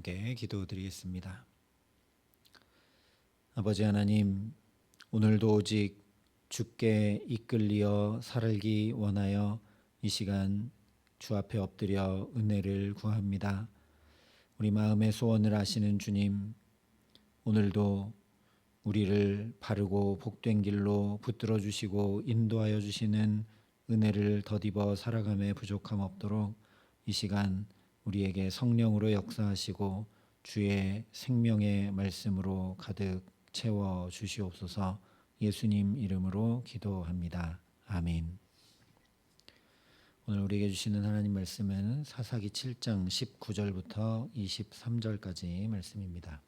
함께 기도드리겠습니다. 아버지 하나님, 오늘도 오직 주께 이끌리어 살기 원하여 이 시간 주 앞에 엎드려 은혜를 구합니다. 우리 마음의 소원을 아시는 주님, 오늘도 우리를 바르고 복된 길로 붙들어 주시고 인도하여 주시는 은혜를 덧입어 살아감에 부족함 없도록 이 시간 우리에게 성령으로 역사하시고 주의 생명의 말씀으로 가득 채워 주시옵소서. 예수님 이름으로 기도합니다. 아멘. 오늘 우리에게 주시는 하나님 말씀은 사사기 7장 19절부터 23절까지 말씀입니다.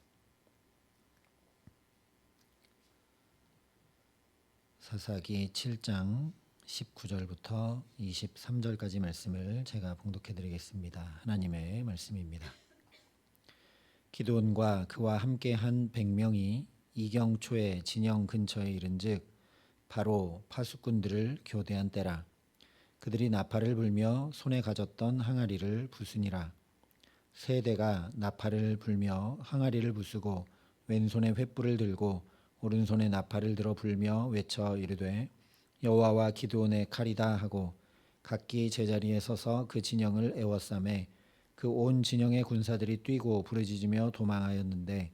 사사기 7장 19절부터 23절까지 말씀을 제가 봉독해 드리겠습니다. 하나님의 말씀입니다. 기드온과 그와 함께한 100명이 이경초의 진영 근처에 이른즉 바로 파수꾼들을 교대한 때라. 그들이 나팔을 불며 손에 가졌던 항아리를 부수니라. 세 대가 나팔을 불며 항아리를 부수고 왼손에 횃불을 들고 오른손에 나팔을 들어 불며 외쳐 이르되 여호와와 기드온의 칼이다 하고 각기 제자리에 서서 그 진영을 에워싸매 그 온 진영의 군사들이 뛰고 부르짖으며 도망하였는데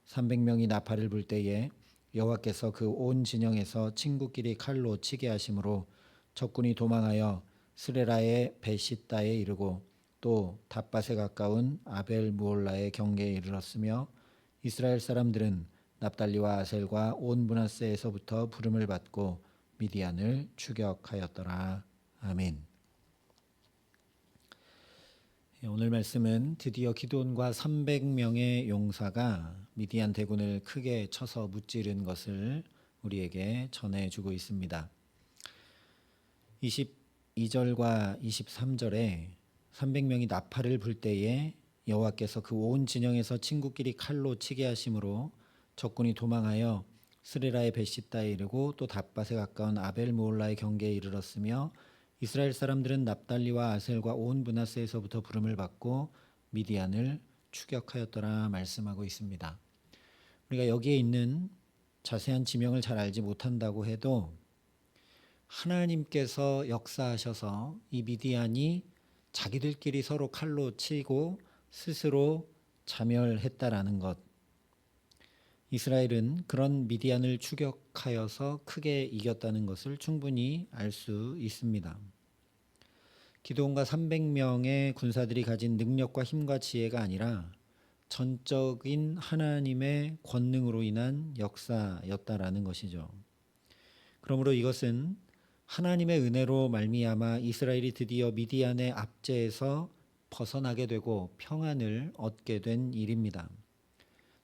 300명이 나팔을 불 때에 여호와께서 그 온 진영에서 친구끼리 칼로 치게 하심으로 적군이 도망하여 스레라의 베시다에 이르고 또 닷밭에 가까운 아벨 무올라의 경계에 이르렀으며 이스라엘 사람들은 납달리와 아셀과 온 므낫세에서부터 부름을 받고 미디안을 추격하였더라. 아멘. 오늘 말씀은 드디어 기드온과 300명의 용사가 미디안 대군을 크게 쳐서 무찌른 것을 우리에게 전해주고 있습니다. 22절과 23절에 300명이 나팔을 불 때에 여호와께서 그 온 진영에서 친구끼리 칼로 치게 하심으로 적군이 도망하여 스레라의 베시다에 이르고 또 닷밭에 가까운 아벨 무올라의 경계에 이르렀으며 이스라엘 사람들은 납달리와 아셀과 온 므낫세에서부터 부름을 받고 미디안을 추격하였더라 말씀하고 있습니다. 우리가 여기에 있는 자세한 지명을 잘 알지 못한다고 해도 하나님께서 역사하셔서 이 미디안이 자기들끼리 서로 칼로 치고 스스로 자멸했다라는 것, 이스라엘은 그런 미디안을 추격하여서 크게 이겼다는 것을 충분히 알 수 있습니다. 기드온과 300명의 군사들이 가진 능력과 힘과 지혜가 아니라 전적인 하나님의 권능으로 인한 역사였다라는 것이죠. 그러므로 이것은 하나님의 은혜로 말미암아 이스라엘이 드디어 미디안의 압제에서 벗어나게 되고 평안을 얻게 된 일입니다.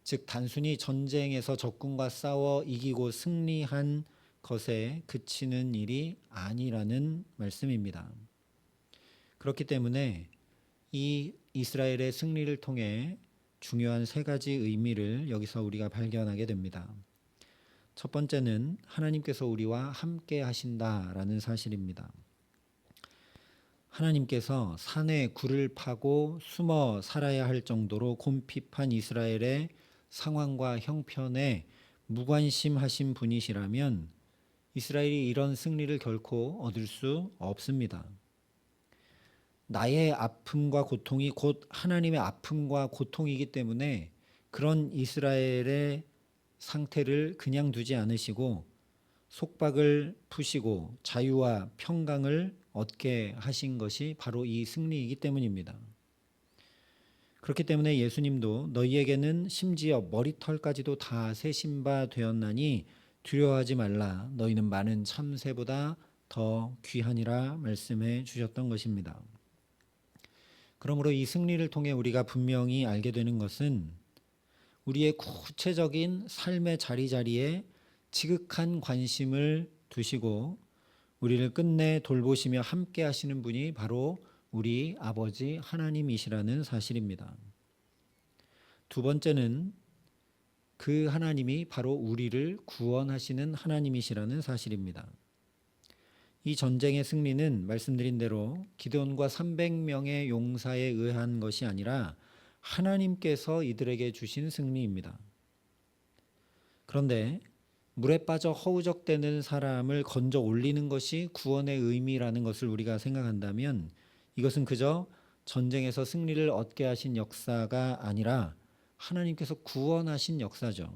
즉 단순히 전쟁에서 적군과 싸워 이기고 승리한 것에 그치는 일이 아니라는 말씀입니다. 그렇기 때문에 이 이스라엘의 승리를 통해 중요한 세 가지 의미를 여기서 우리가 발견하게 됩니다. 첫 번째는 하나님께서 우리와 함께 하신다라는 사실입니다. 하나님께서 산에 굴을 파고 숨어 살아야 할 정도로 곰핍한 이스라엘의 상황과 형편에 무관심하신 분이시라면 이스라엘이 이런 승리를 결코 얻을 수 없습니다. 나의 아픔과 고통이 곧 하나님의 아픔과 고통이기 때문에 그런 이스라엘의 상태를 그냥 두지 않으시고 속박을 푸시고 자유와 평강을 얻게 하신 것이 바로 이 승리이기 때문입니다. 그렇기 때문에 예수님도 너희에게는 심지어 머리털까지도 다 세신 바 되었나니 두려워하지 말라. 너희는 많은 참새보다 더 귀하니라 말씀해 주셨던 것입니다. 그러므로 이 승리를 통해 우리가 분명히 알게 되는 것은 우리의 구체적인 삶의 자리자리에 지극한 관심을 두시고 우리를 끝내 돌보시며 함께 하시는 분이 바로 우리 아버지 하나님이시라는 사실입니다. 두 번째는 그 하나님이 바로 우리를 구원하시는 하나님이시라는 사실입니다. 이 전쟁의 승리는 말씀드린 대로 기드온과 300명의 용사에 의한 것이 아니라 하나님께서 이들에게 주신 승리입니다. 그런데 물에 빠져 허우적대는 사람을 건져 올리는 것이 구원의 의미라는 것을 우리가 생각한다면 이것은 그저 전쟁에서 승리를 얻게 하신 역사가 아니라 하나님께서 구원하신 역사죠.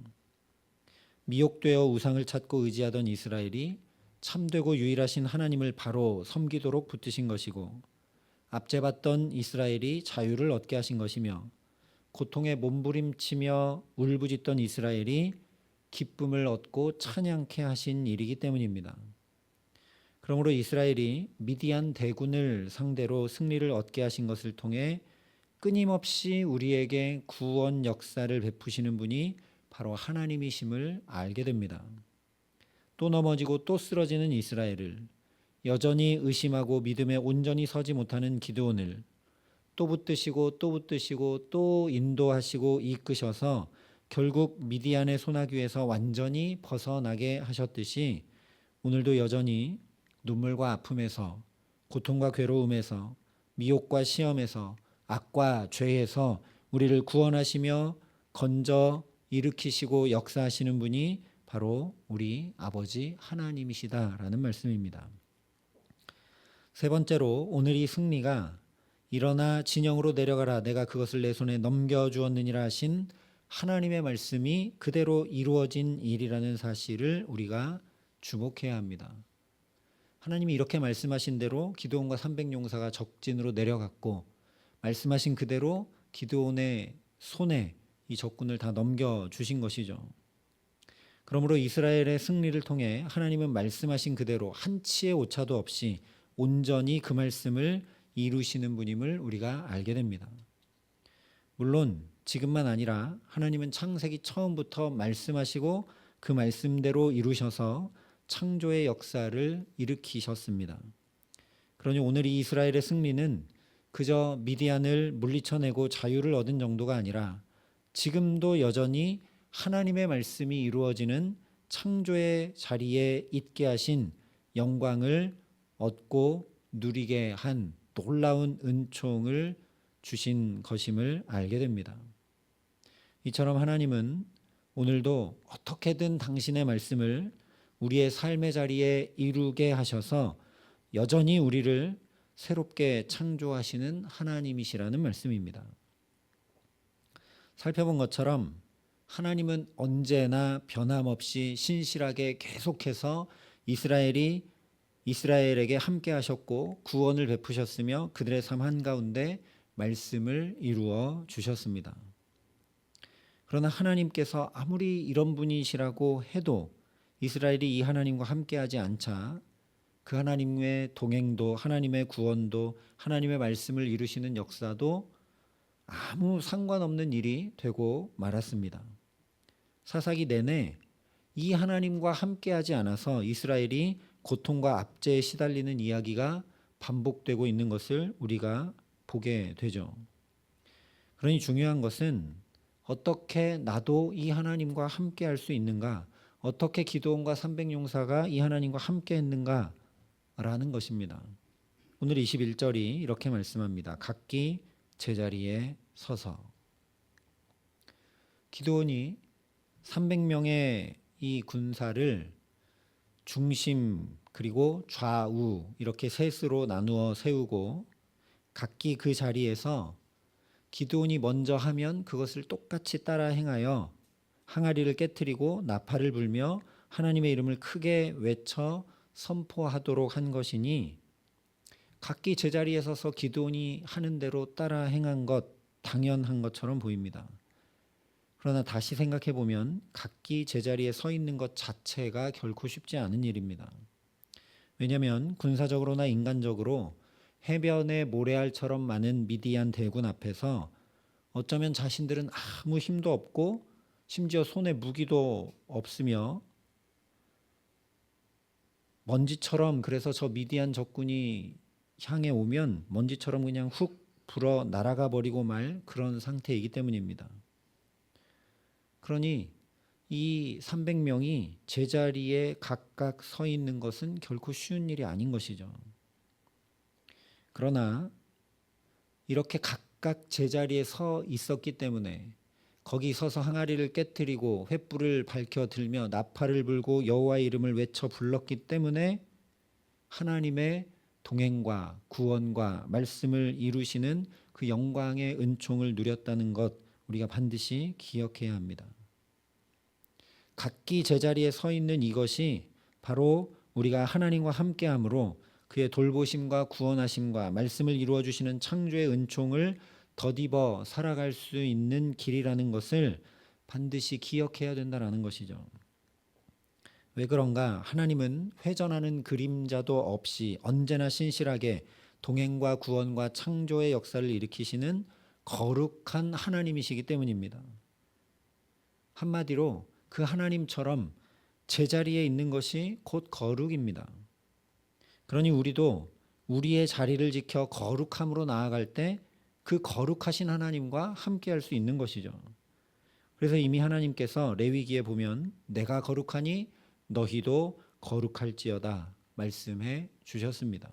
미혹되어 우상을 찾고 의지하던 이스라엘이 참되고 유일하신 하나님을 바로 섬기도록 붙드신 것이고, 압제받던 이스라엘이 자유를 얻게 하신 것이며, 고통에 몸부림치며 울부짖던 이스라엘이 기쁨을 얻고 찬양케 하신 일이기 때문입니다. 그러므로 이스라엘이 미디안 대군을 상대로 승리를 얻게 하신 것을 통해 끊임없이 우리에게 구원 역사를 베푸시는 분이 바로 하나님이심을 알게 됩니다. 또 넘어지고 또 쓰러지는 이스라엘을, 여전히 의심하고 믿음에 온전히 서지 못하는 기드온을 또 붙드시고 또 붙드시고 또 인도하시고 이끄셔서 결국 미디안의 소나기에서 완전히 벗어나게 하셨듯이 오늘도 여전히 눈물과 아픔에서, 고통과 괴로움에서, 미혹과 시험에서, 악과 죄에서 우리를 구원하시며 건져 일으키시고 역사하시는 분이 바로 우리 아버지 하나님이시다라는 말씀입니다. 세 번째로, 오늘 이 승리가 일어나 진영으로 내려가라 내가 그것을 내 손에 넘겨주었느니라 하신 하나님의 말씀이 그대로 이루어진 일이라는 사실을 우리가 주목해야 합니다. 하나님이 이렇게 말씀하신 대로 기드온과 300용사가 적진으로 내려갔고, 말씀하신 그대로 기드온의 손에 이 적군을 다 넘겨주신 것이죠. 그러므로 이스라엘의 승리를 통해 하나님은 말씀하신 그대로 한치의 오차도 없이 온전히 그 말씀을 이루시는 분임을 우리가 알게 됩니다. 물론 지금만 아니라 하나님은 창세기 처음부터 말씀하시고 그 말씀대로 이루셔서 창조의 역사를 일으키셨습니다. 그러니 오늘 이 이스라엘의 승리는 그저 미디안을 물리쳐내고 자유를 얻은 정도가 아니라 지금도 여전히 하나님의 말씀이 이루어지는 창조의 자리에 있게 하신 영광을 얻고 누리게 한 놀라운 은총을 주신 것임을 알게 됩니다. 이처럼 하나님은 오늘도 어떻게든 당신의 말씀을 우리의 삶의 자리에 이루게 하셔서 여전히 우리를 새롭게 창조하시는 하나님이시라는 말씀입니다. 살펴본 것처럼 하나님은 언제나 변함없이 신실하게 계속해서 이스라엘에게 함께 하셨고 구원을 베푸셨으며 그들의 삶 한가운데 말씀을 이루어 주셨습니다. 그러나 하나님께서 아무리 이런 분이시라고 해도 이스라엘이 이 하나님과 함께하지 않자 그 하나님의 동행도, 하나님의 구원도, 하나님의 말씀을 이루시는 역사도 아무 상관없는 일이 되고 말았습니다. 사사기 내내 이 하나님과 함께하지 않아서 이스라엘이 고통과 압제에 시달리는 이야기가 반복되고 있는 것을 우리가 보게 되죠. 그러니 중요한 것은 어떻게 나도 이 하나님과 함께할 수 있는가, 어떻게 기드온과 300용사가 이 하나님과 함께했는가 라는 것입니다. 오늘 21절이 이렇게 말씀합니다. 각기 제자리에 서서. 기드온이 300명의 이 군사를 중심 그리고 좌우 이렇게 셋으로 나누어 세우고 각기 그 자리에서 기드온이 먼저 하면 그것을 똑같이 따라 행하여 항아리를 깨트리고 나팔을 불며 하나님의 이름을 크게 외쳐 선포하도록 한 것이니, 각기 제자리에 서서 기드온이 하는 대로 따라 행한 것 당연한 것처럼 보입니다. 그러나 다시 생각해 보면 각기 제자리에 서 있는 것 자체가 결코 쉽지 않은 일입니다. 왜냐하면 군사적으로나 인간적으로 해변의 모래알처럼 많은 미디안 대군 앞에서 어쩌면 자신들은 아무 힘도 없고 심지어 손에 무기도 없으며 먼지처럼, 그래서 저 미디안 적군이 향해 오면 먼지처럼 그냥 훅 불어 날아가 버리고 말 그런 상태이기 때문입니다. 그러니 이 300명이 제자리에 각각 서 있는 것은 결코 쉬운 일이 아닌 것이죠. 그러나 이렇게 각각 제자리에 서 있었기 때문에 거기 서서 항아리를 깨뜨리고 횃불을 밝혀 들며 나팔을 불고 여호와의 이름을 외쳐 불렀기 때문에 하나님의 동행과 구원과 말씀을 이루시는 그 영광의 은총을 누렸다는 것 우리가 반드시 기억해야 합니다. 각기 제자리에 서 있는 이것이 바로 우리가 하나님과 함께함으로 그의 돌보심과 구원하심과 말씀을 이루어 주시는 창조의 은총을 덧입어 살아갈 수 있는 길이라는 것을 반드시 기억해야 된다는 것이죠. 왜 그런가? 하나님은 회전하는 그림자도 없이 언제나 신실하게 동행과 구원과 창조의 역사를 일으키시는 거룩한 하나님이시기 때문입니다. 한마디로 그 하나님처럼 제자리에 있는 것이 곧 거룩입니다. 그러니 우리도 우리의 자리를 지켜 거룩함으로 나아갈 때 그 거룩하신 하나님과 함께할 수 있는 것이죠. 그래서 이미 하나님께서 레위기에 보면 내가 거룩하니 너희도 거룩할지어다 말씀해 주셨습니다.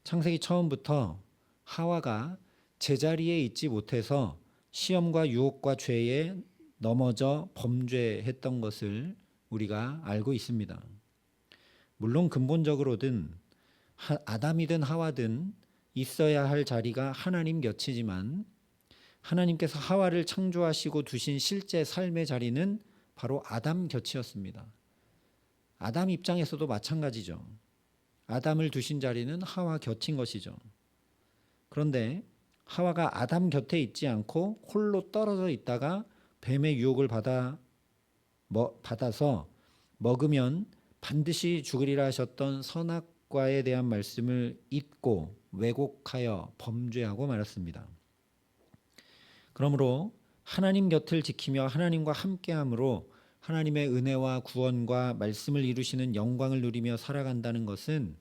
창세기 처음부터 하와가 제자리에 있지 못해서 시험과 유혹과 죄에 넘어져 범죄했던 것을 우리가 알고 있습니다. 물론 근본적으로든 아담이든 하와든 있어야 할 자리가 하나님 곁이지만 하나님께서 하와를 창조하시고 두신 실제 삶의 자리는 바로 아담 곁이었습니다. 아담 입장에서도 마찬가지죠. 아담을 두신 자리는 하와 곁인 것이죠. 그런데 하와가 아담 곁에 있지 않고 홀로 떨어져 있다가 뱀의 유혹을 받아서 먹으면 반드시 죽으리라 하셨던 선악과에 대한 말씀을 잊고 왜곡하여 범죄하고 말았습니다. 그러므로 하나님 곁을 지키며 하나님과 함께함으로 하나님의 은혜와 구원과 말씀을 이루시는 영광을 누리며 살아간다는 것은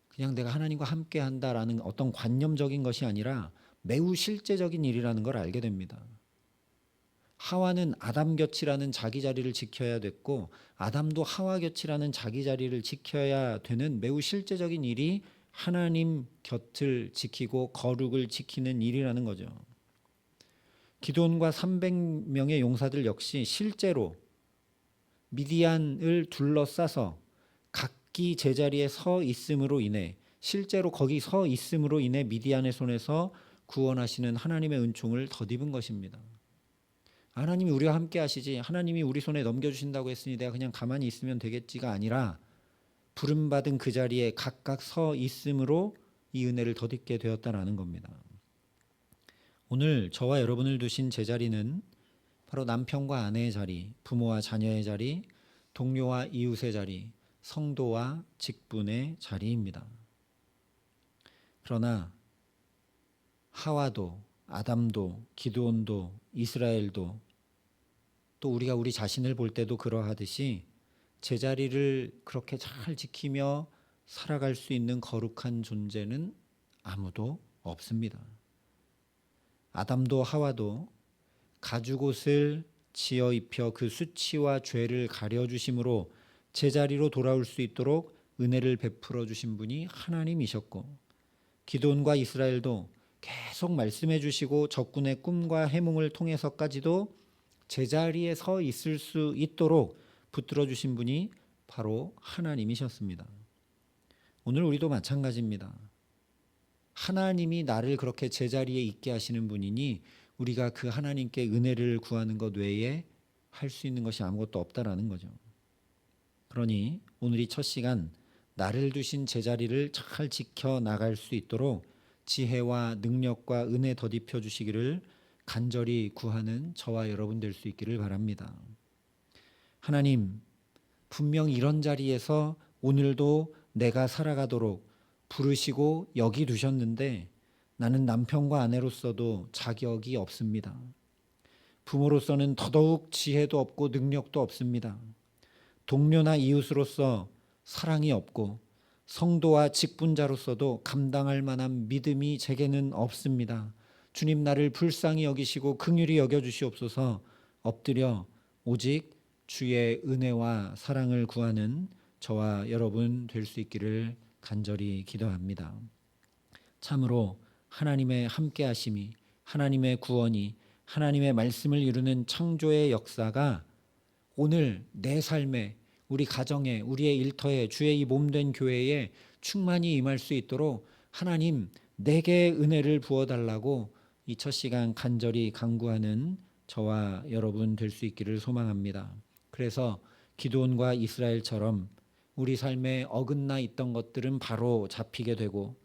그냥 내가 하나님과 함께한다라는 어떤 관념적인 것이 아니라 매우 실제적인 일이라는 걸 알게 됩니다. 하와는 아담 곁이라는 자기 자리를 지켜야 됐고 아담도 하와 곁이라는 자기 자리를 지켜야 되는 매우 실제적인 일이 하나님 곁을 지키고 거룩을 지키는 일이라는 거죠. 기드온과 300명의 용사들 역시 실제로 미디안을 둘러싸서 각기 제자리에 서 있음으로 인해 실제로 거기 서 있음으로 인해 미디안의 손에서 구원하시는 하나님의 은총을 덧입은 것입니다. 하나님이 우리와 함께 하시지 하나님이 우리 손에 넘겨주신다고 했으니 내가 그냥 가만히 있으면 되겠지가 아니라 부름받은 그 자리에 각각 서 있음으로 이 은혜를 덧입게 되었다는 겁니다. 오늘 저와 여러분을 두신 제자리는 바로 남편과 아내의 자리, 부모와 자녀의 자리, 동료와 이웃의 자리, 성도와 직분의 자리입니다. 그러나 하와도 아담도 기드온도 이스라엘도 또 우리가 우리 자신을 볼 때도 그러하듯이 제자리를 그렇게 잘 지키며 살아갈 수 있는 거룩한 존재는 아무도 없습니다. 아담도 하와도 가죽옷을 지어 입혀 그 수치와 죄를 가려주심으로 제자리로 돌아올 수 있도록 은혜를 베풀어 주신 분이 하나님이셨고 기드온과 이스라엘도 계속 말씀해 주시고 적군의 꿈과 해몽을 통해서까지도 제자리에 서 있을 수 있도록 붙들어 주신 분이 바로 하나님이셨습니다. 오늘 우리도 마찬가지입니다. 하나님이 나를 그렇게 제자리에 있게 하시는 분이니 우리가 그 하나님께 은혜를 구하는 것 외에 할 수 있는 것이 아무것도 없다라는 거죠. 그러니 오늘 이 첫 시간 나를 두신 제자리를 잘 지켜 나갈 수 있도록 지혜와 능력과 은혜 덧입혀 주시기를 간절히 구하는 저와 여러분 될 수 있기를 바랍니다. 하나님, 분명 이런 자리에서 오늘도 내가 살아가도록 부르시고 여기 두셨는데 나는 남편과 아내로서도 자격이 없습니다. 부모로서는 더더욱 지혜도 없고 능력도 없습니다. 동료나 이웃으로서 사랑이 없고 성도와 직분자로서도 감당할 만한 믿음이 제게는 없습니다. 주님 나를 불쌍히 여기시고 긍휼히 여겨주시옵소서. 엎드려 오직 주의 은혜와 사랑을 구하는 저와 여러분 될 수 있기를 간절히 기도합니다. 참으로 하나님의 함께 하심이, 하나님의 구원이, 하나님의 말씀을 이루는 창조의 역사가 오늘 내 삶에, 우리 가정에, 우리의 일터에, 주의 이 몸된 교회에 충만히 임할 수 있도록 하나님 내게 은혜를 부어달라고 이 첫 시간 간절히 간구하는 저와 여러분 될 수 있기를 소망합니다. 그래서 기드온과 이스라엘처럼 우리 삶에 어긋나 있던 것들은 바로 잡히게 되고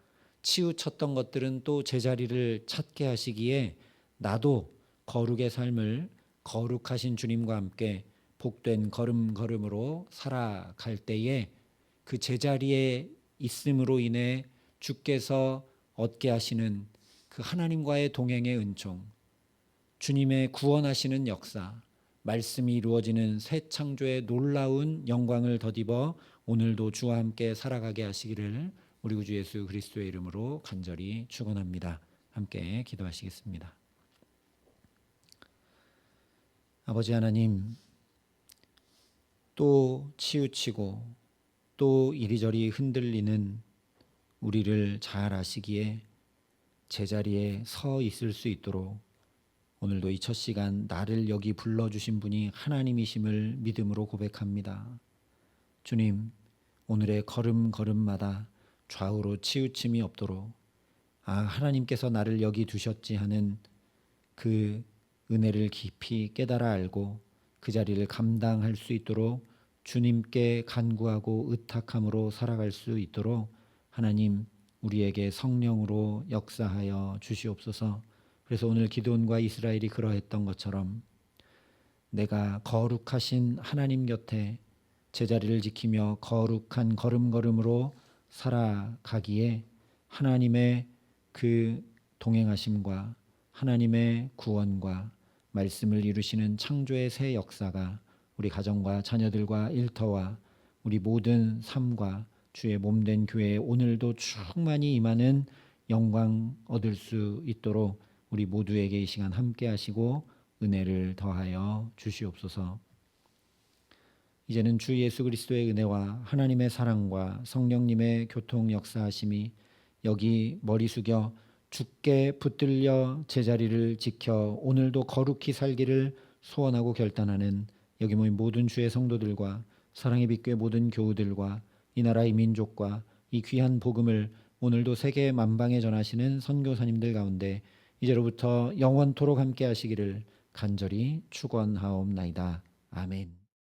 치우쳤던 것들은 또 제자리를 찾게 하시기에 나도 거룩의 삶을 거룩하신 주님과 함께 복된 걸음걸음으로 살아갈 때에 그 제자리에 있음으로 인해 주께서 얻게 하시는 그 하나님과의 동행의 은총, 주님의 구원하시는 역사, 말씀이 이루어지는 새 창조의 놀라운 영광을 덧입어 오늘도 주와 함께 살아가게 하시기를 우리 구주 예수 그리스도의 이름으로 간절히 축원합니다. 함께 기도하시겠습니다. 아버지 하나님, 또 치우치고 또 이리저리 흔들리는 우리를 잘 아시기에 제자리에 서 있을 수 있도록 오늘도 이 첫 시간 나를 여기 불러주신 분이 하나님이심을 믿음으로 고백합니다. 주님, 오늘의 걸음걸음마다 좌우로 치우침이 없도록 하나님께서 나를 여기 두셨지 하는 그 은혜를 깊이 깨달아 알고 그 자리를 감당할 수 있도록 주님께 간구하고 의탁함으로 살아갈 수 있도록 하나님 우리에게 성령으로 역사하여 주시옵소서. 그래서 오늘 기드온과 이스라엘이 그러했던 것처럼 내가 거룩하신 하나님 곁에 제자리를 지키며 거룩한 걸음걸음으로 살아가기에 하나님의 그 동행하심과 하나님의 구원과 말씀을 이루시는 창조의 새 역사가 우리 가정과 자녀들과 일터와 우리 모든 삶과 주의 몸된 교회에 오늘도 충만히 임하는 영광 얻을 수 있도록 우리 모두에게 이 시간 함께 하시고 은혜를 더하여 주시옵소서. 이제는 주 예수 그리스도의 은혜와 하나님의 사랑과 성령님의 교통 역사하심이 여기 머리 숙여 주께 붙들려 제자리를 지켜 오늘도 거룩히 살기를 소원하고 결단하는 여기 모인 모든 주의 성도들과 사랑의 빛교회 모든 교우들과 이 나라의 민족과 이 귀한 복음을 오늘도 세계 만방에 전하시는 선교사님들 가운데 이제로부터 영원토록 함께 하시기를 간절히 축원하옵나이다. 아멘.